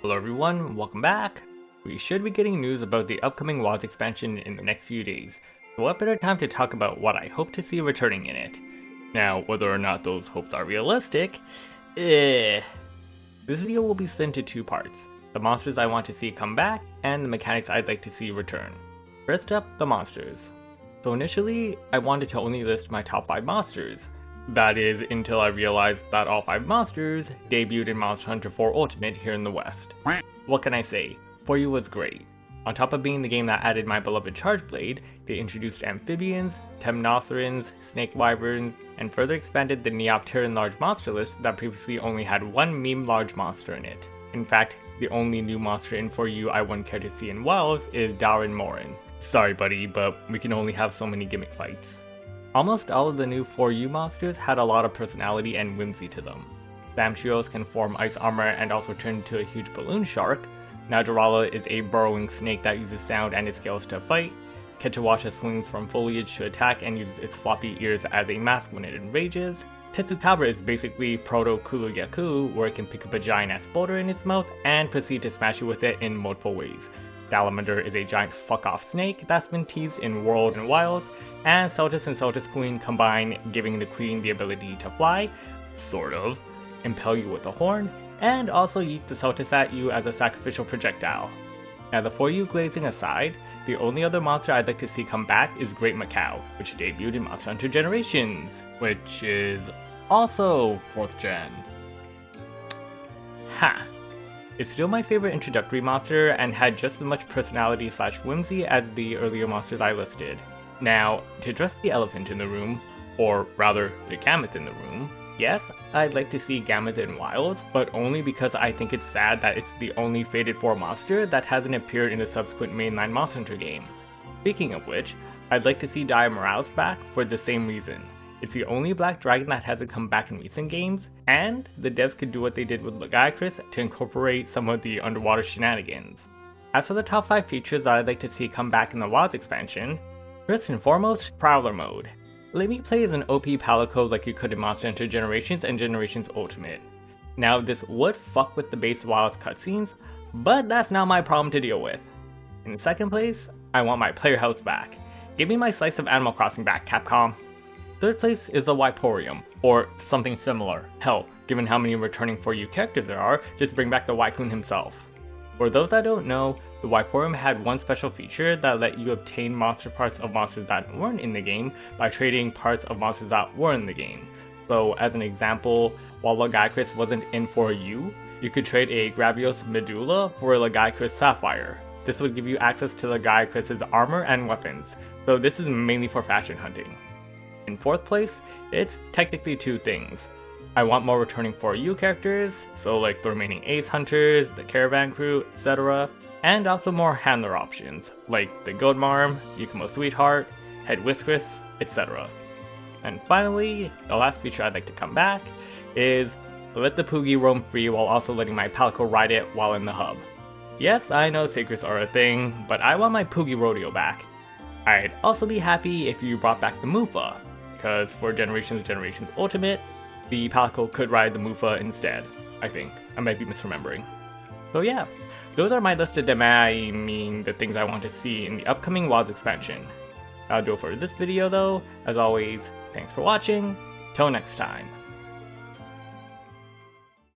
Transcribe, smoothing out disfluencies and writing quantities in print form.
Hello everyone, welcome back. We should be getting news about the upcoming WoW expansion in the next few days, so what better time to talk about what I hope to see returning in it. Now, whether or not those hopes are realistic, This video will be split into two parts: the monsters I want to see come back, and the mechanics I'd like to see return. First up, the monsters. So initially, I wanted to only list my top 5 monsters. That is, until I realized that all 5 monsters debuted in Monster Hunter 4 Ultimate here in the West. What can I say? 4U was great. On top of being the game that added my beloved Chargeblade, they introduced amphibians, temnocerans, snake wyverns, and further expanded the Neopteran large monster list that previously only had one meme large monster in it. In fact, the only new monster in 4U I wouldn't care to see in WoWs is Darren Morin. Sorry buddy, but we can only have so many gimmick fights. Almost all of the new 4U monsters had a lot of personality and whimsy to them. Samtrios can form ice armor and also turn into a huge balloon shark. Najarala is a burrowing snake that uses sound and its scales to fight. Ketawasha swings from foliage to attack and uses its floppy ears as a mask when it enrages. Tetsukabra is basically proto-Kulu-Yaku, where it can pick up a giant ass boulder in its mouth and proceed to smash you with it in multiple ways. Dalamadur is a giant fuck-off snake that's been teased in World and Wilds, and Celtis and Celtis Queen combine, giving the queen the ability to fly, sort of, impel you with a horn, and also yeet the Celtis at you as a sacrificial projectile. Now the 4U glazing aside, the only other monster I'd like to see come back is Great Macau, which debuted in Monster Hunter Generations, which is also 4th gen. Ha! It's still my favorite introductory monster and had just as much personality / whimsy as the earlier monsters I listed. Now, to address the elephant in the room, or rather, the Gammoth in the room, yes, I'd like to see Gammoth in Wilds, but only because I think it's sad that it's the only Fated 4 monster that hasn't appeared in the subsequent mainline Monster Hunter game. Speaking of which, I'd like to see Miralis back for the same reason. It's the only black dragon that hasn't come back in recent games, and the devs could do what they did with Lagiacrus to incorporate some of the underwater shenanigans. As for the top 5 features that I'd like to see come back in the WoW expansion, first and foremost, Prowler mode. Let me play as an OP Palico like you could in Monster Hunter Generations and Generations Ultimate. Now this would fuck with the base WoW's cutscenes, but that's not my problem to deal with. In second place, I want my player house back. Give me my slice of Animal Crossing back, Capcom. Third place is a Wyporium, or something similar. Hell, given how many returning 4U characters there are, just bring back the Wycoon himself. For those that don't know, the Wyporium had one special feature that let you obtain monster parts of monsters that weren't in the game by trading parts of monsters that were in the game. So as an example, while Lagiacrus wasn't in 4U, you could trade a Gravios Medulla for a Lagiacrus Sapphire. This would give you access to Lagiacrus's armor and weapons, so this is mainly for fashion hunting. In fourth place, it's technically 2 things. I want more returning 4U characters, so like the remaining Ace Hunters, the Caravan Crew, etc. And also more handler options, like the Goldmarm, Yukumo Sweetheart, Head Whiskerous, etc. And finally, the last feature I'd like to come back is let the Poogie roam free while also letting my Palico ride it while in the hub. Yes, I know secrets are a thing, but I want my Poogie Rodeo back. I'd also be happy if you brought back the Mufa, because for Generations Ultimate, the Palico could ride the Mufa instead, I think. I might be misremembering. So yeah, those are my list of the things I want to see in the upcoming WoW expansion. That'll do it for this video though. As always, thanks for watching. Till next time.